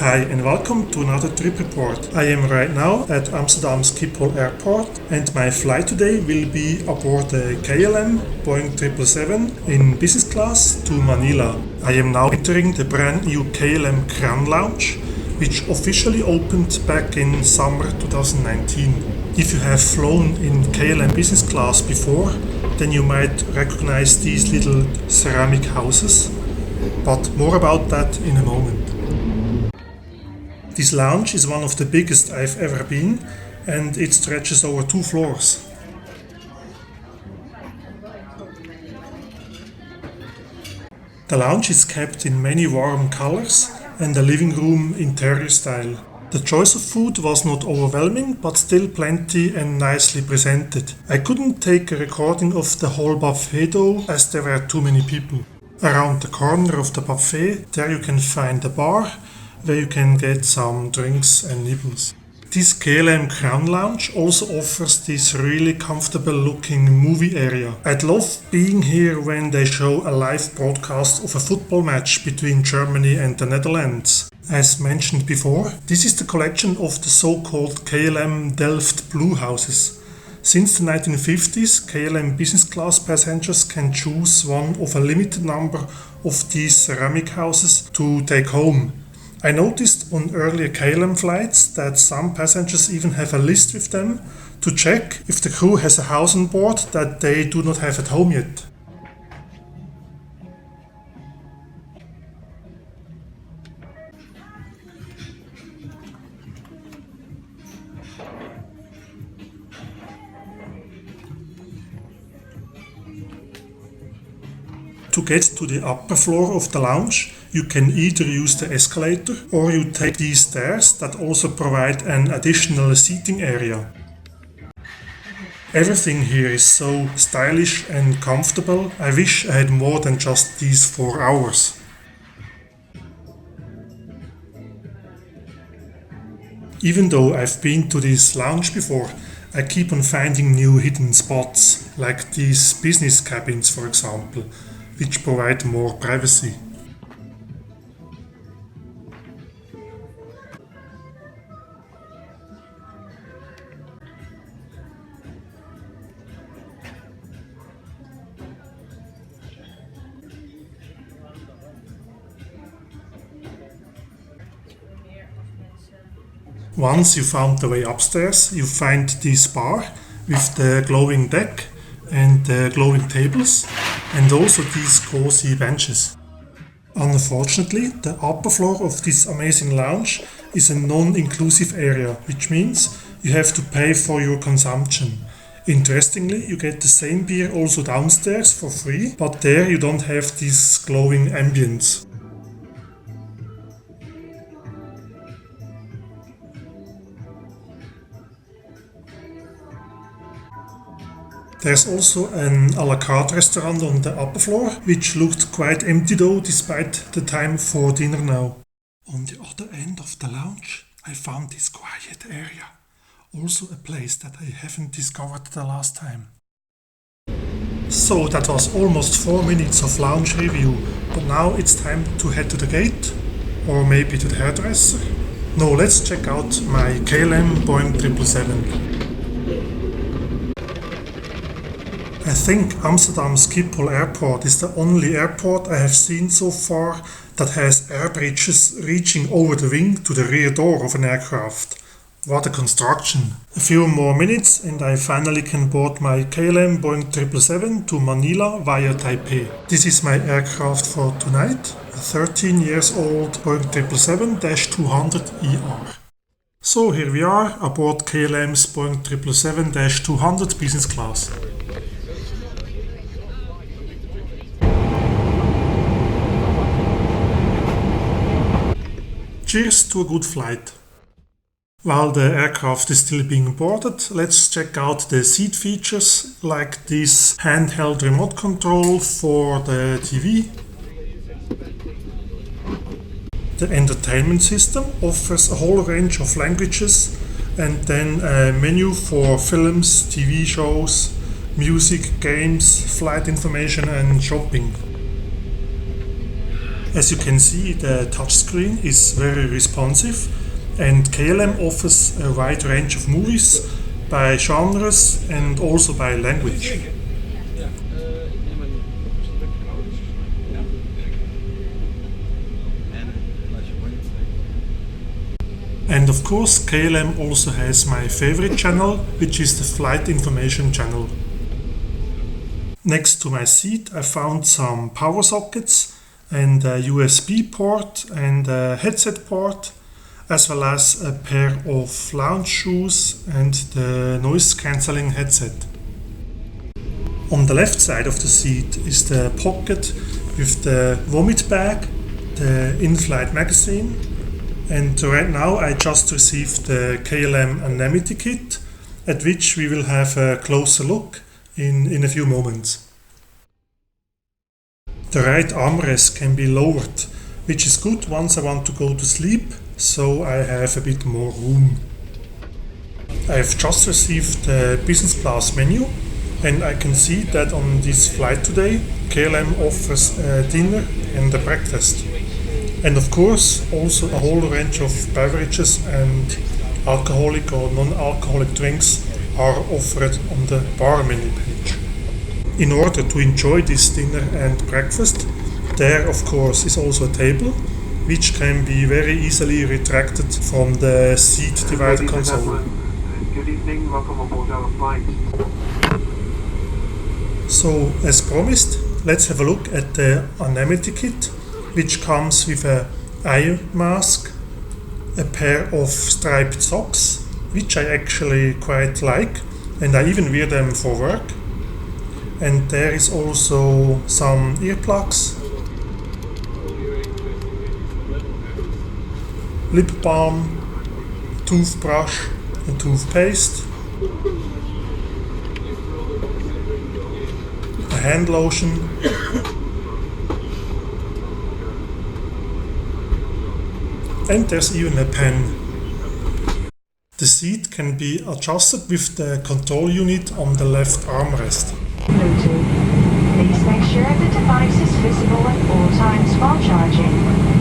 Hi and welcome to another trip report. I am right now at Amsterdam Schiphol Airport and my flight today will be aboard the KLM Boeing 777 in business class to Manila. I am now entering the brand new KLM Crown Lounge, which officially opened back in summer 2019. If you have flown in KLM Business Class before, then you might recognize these little ceramic houses, but more about that in a moment. This lounge is one of the biggest I've ever been, and it stretches over 2 floors. The lounge is kept in many warm colors and a living room interior style. The choice of food was not overwhelming, but still plenty and nicely presented. I couldn't take a recording of the whole buffet though, as there were too many people. Around the corner of the buffet, there you can find a bar, where you can get some drinks and nibbles. This KLM Crown Lounge also offers this really comfortable looking movie area. I'd love being here when they show a live broadcast of a football match between Germany and the Netherlands. As mentioned before, this is the collection of the so-called KLM Delft Blue houses. Since the 1950s, KLM business class passengers can choose one of a limited number of these ceramic houses to take home. I noticed on earlier KLM flights that some passengers even have a list with them to check if the crew has a house on board that they do not have at home yet. To get to the upper floor of the lounge, you can either use the escalator or you take these stairs that also provide an additional seating area. Everything here is so stylish and comfortable. I wish I had more than just these 4 hours. Even though I've been to this lounge before, I keep on finding new hidden spots, like these business cabins for example, which provide more privacy. Once you found the way upstairs, you find this bar with the glowing deck and the glowing tables, and also these cozy benches. Unfortunately, the upper floor of this amazing lounge is a non-inclusive area, which means you have to pay for your consumption. Interestingly, you get the same beer also downstairs for free, but there you don't have this glowing ambience. There's also an à la carte restaurant on the upper floor, which looked quite empty though, despite the time for dinner now. On the other end of the lounge, I found this quiet area. Also a place that I haven't discovered the last time. So that was almost 4 minutes of lounge review, but now it's time to head to the gate, or maybe to the hairdresser. No, let's check out my KLM Boeing 777. I think Amsterdam Schiphol Airport is the only airport I have seen so far that has air bridges reaching over the wing to the rear door of an aircraft. What a construction! A few more minutes and I finally can board my KLM Boeing 777 to Manila via Taipei. This is my aircraft for tonight, a 13 years old Boeing 777-200ER. So here we are aboard KLM's Boeing 777-200 business class. Cheers to a good flight. While the aircraft is still being boarded, let's check out the seat features like this handheld remote control for the TV. The entertainment system offers a whole range of languages and then a menu for films, TV shows, music, games, flight information and shopping. As you can see, the touchscreen is very responsive, and KLM offers a wide range of movies by genres and also by language. And of course, KLM also has my favorite channel, which is the Flight Information channel. Next to my seat, I found some power sockets and a USB port and a headset port, as well as a pair of lounge shoes and the noise cancelling headset. On the left side of the seat is the pocket with the vomit bag, the in-flight magazine, and right now I just received the KLM Anonymity kit, at which we will have a closer look in a few moments. The right armrest can be lowered, which is good once I want to go to sleep, so I have a bit more room. I have just received the business class menu, and I can see that on this flight today KLM offers a dinner and a breakfast. And of course also a whole range of beverages and alcoholic or non-alcoholic drinks are offered on the bar menu page. In order to enjoy this dinner and breakfast, there of course is also a table which can be very easily retracted from the seat divider console. Good evening, welcome aboard our flight. So as promised, let's have a look at the Anonymity kit, which comes with a eye mask, a pair of striped socks, which I actually quite like, and I even wear them for work. And there is also some earplugs, lip balm, toothbrush and toothpaste, a hand lotion, and there's even a pen. The seat can be adjusted with the control unit on the left armrest. Please make sure the device is visible at all times while charging.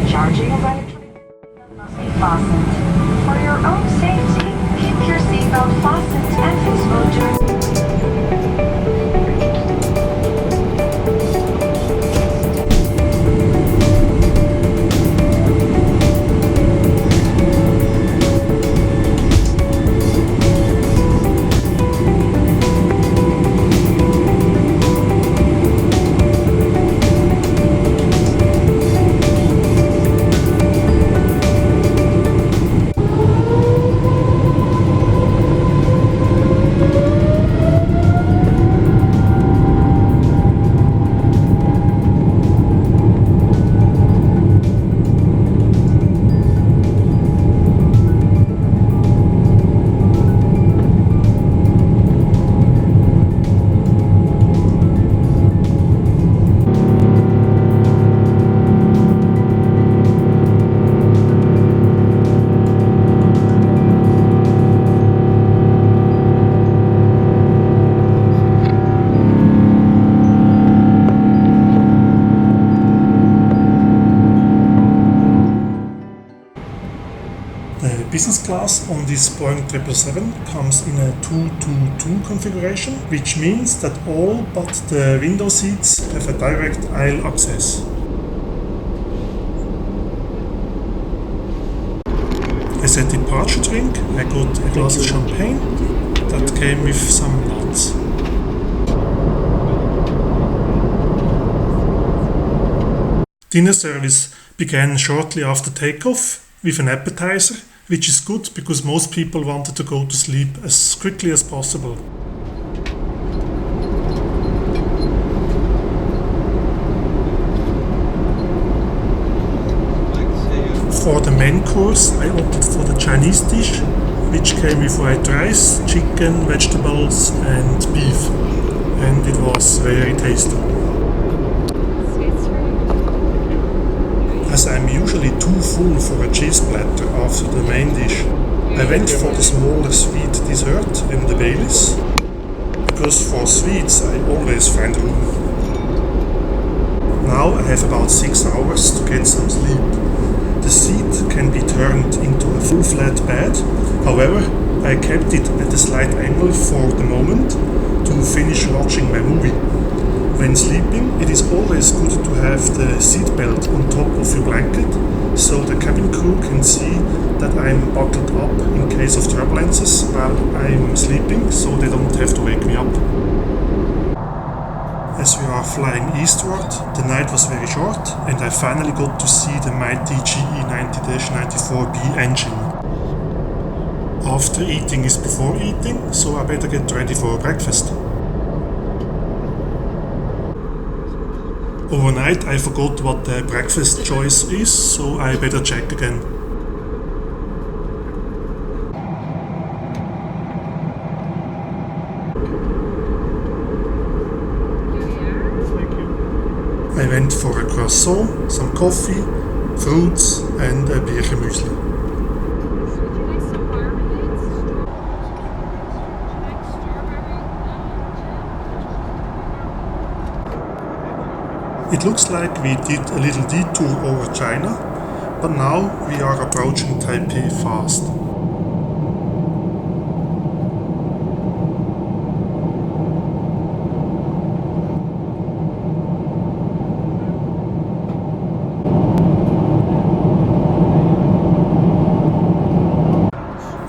Charging of electronic must be fastened. For your own safety, keep your seatbelt fastened and visible during business class on this Boeing 777 comes in a 2-2-2 configuration, which means that all but the window seats have a direct aisle access. As a departure drink, I got a glass of champagne that came with some nuts. Dinner service began shortly after takeoff with an appetizer, which is good because most people wanted to go to sleep as quickly as possible. For the main course, I opted for the Chinese dish, which came with white rice, chicken, vegetables and beef, and it was very tasty. As I'm usually too full for a cheese platter after the main dish, I went for the smaller sweet dessert and the Baileys, because for sweets I always find room. Now I have about 6 hours to get some sleep. The seat can be turned into a full flat bed, however, I kept it at a slight angle for the moment to finish watching my movie. When sleeping, it is always good to have the seat belt on top of your blanket, so the cabin crew can see that I'm buckled up in case of turbulences while I'm sleeping, so they don't have to wake me up. As we are flying eastward, the night was very short and I finally got to see the mighty GE90-94B engine. After eating is before eating, so I better get ready for breakfast. Overnight I forgot what the breakfast choice is, so I better check again. I went for a croissant, some coffee, fruits and a bierchen müsli. It looks like we did a little detour over China, but now we are approaching Taipei fast.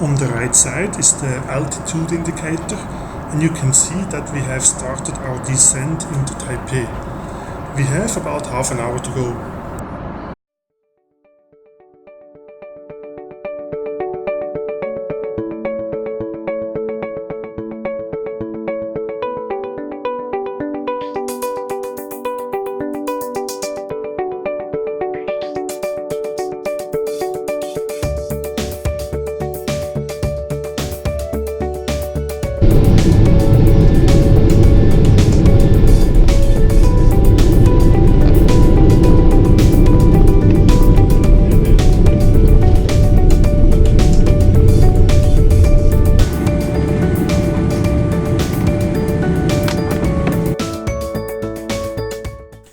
On the right side is the altitude indicator, and you can see that we have started our descent into Taipei. We have about half an hour to go.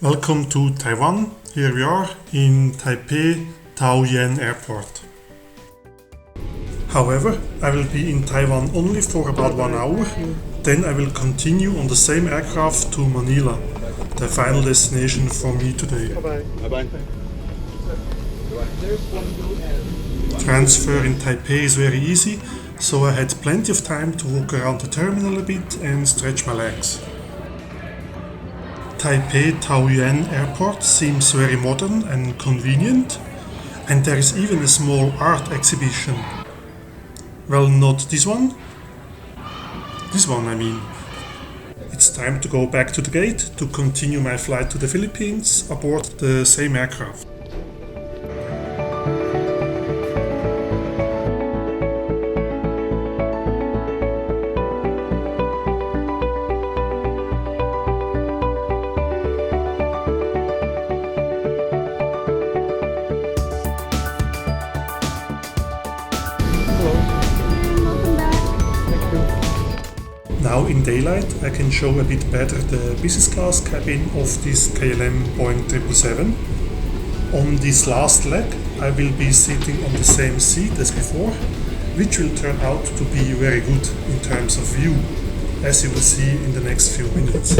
Welcome to Taiwan. Here we are in Taipei Taoyuan Airport. However, I will be in Taiwan only for about 1 hour, then I will continue on the same aircraft to Manila, the final destination for me today. Bye-bye. Transfer in Taipei is very easy, so I had plenty of time to walk around the terminal a bit and stretch my legs. Taipei Taoyuan Airport seems very modern and convenient, and there is even a small art exhibition. Well, not this one. This one, I mean. It's time to go back to the gate to continue my flight to the Philippines aboard the same aircraft. Now in daylight I can show a bit better the business class cabin of this KLM Boeing 777. On this last leg I will be sitting on the same seat as before, which will turn out to be very good in terms of view, as you will see in the next few minutes.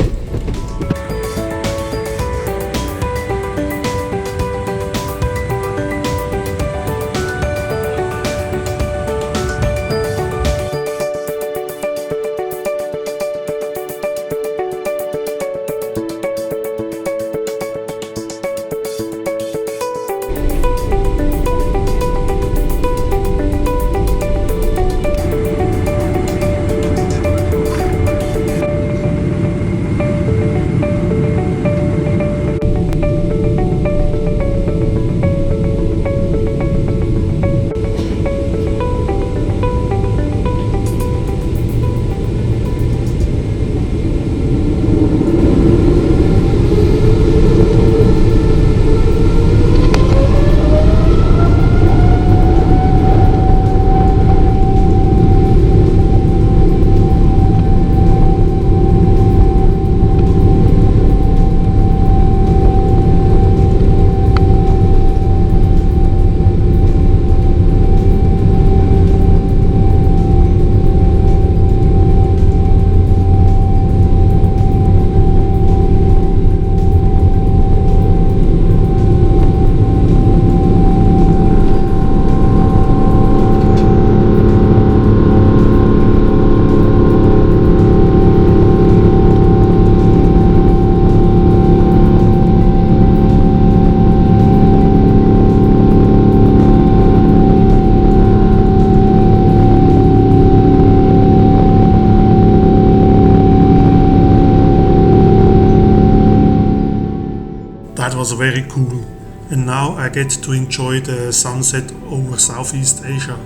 was very cool, and now I get to enjoy the sunset over Southeast Asia.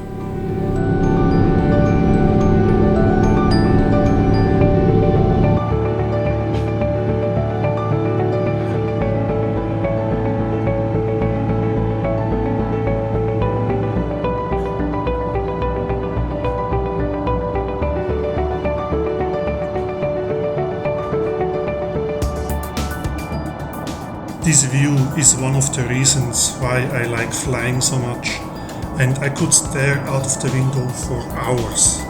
This view is one of the reasons why I like flying so much, and I could stare out of the window for hours.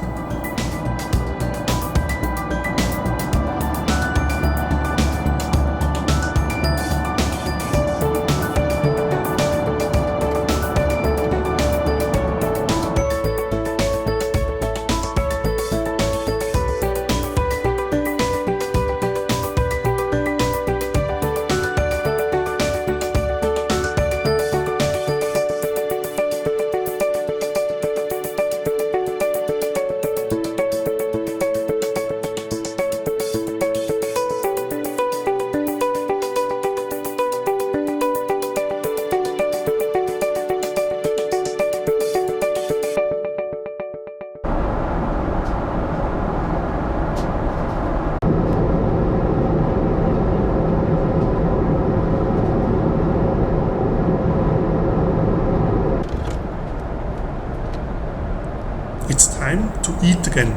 It's time to eat again.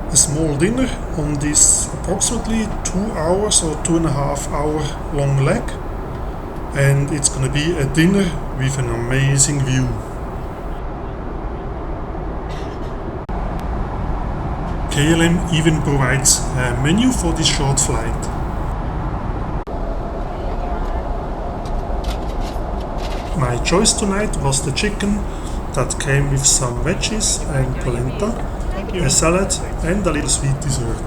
A small dinner on this approximately 2 hours or 2.5 hour long leg, and it's gonna be a dinner with an amazing view. KLM even provides a menu for this short flight. My choice tonight was the chicken that came with some veggies and polenta, a salad and a little sweet dessert.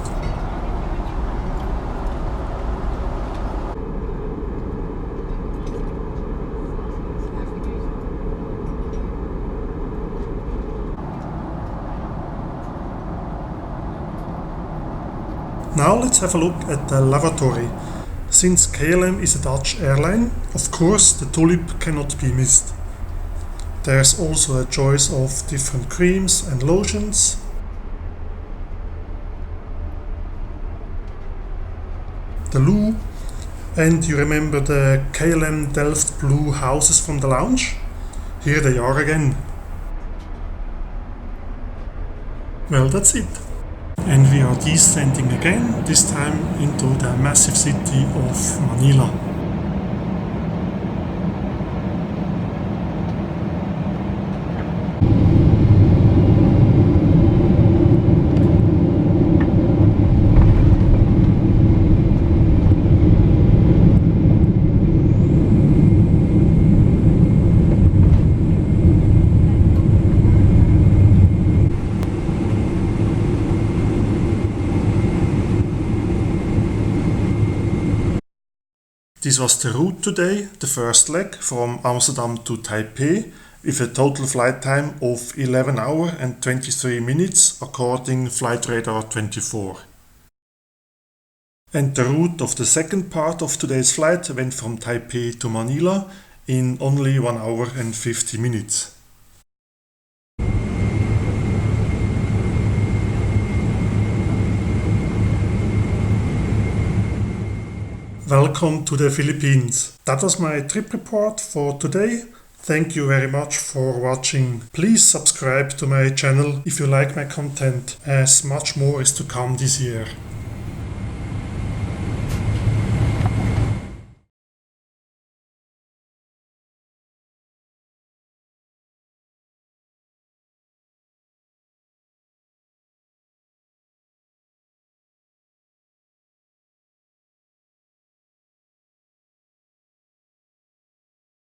Now let's have a look at the lavatory. Since KLM is a Dutch airline, of course the tulip cannot be missed. There's also a choice of different creams and lotions. The loo, and you remember the KLM Delft blue houses from the lounge? Here they are again. Well, that's it. And we are descending again, this time into the massive city of Manila. This was the route today, the first leg from Amsterdam to Taipei, with a total flight time of 11 hours and 23 minutes according Flight Radar 24. And the route of the second part of today's flight went from Taipei to Manila in only 1 hour and 50 minutes. Welcome to the Philippines. That was my trip report for today. Thank you very much for watching. Please subscribe to my channel if you like my content, as much more is to come this year.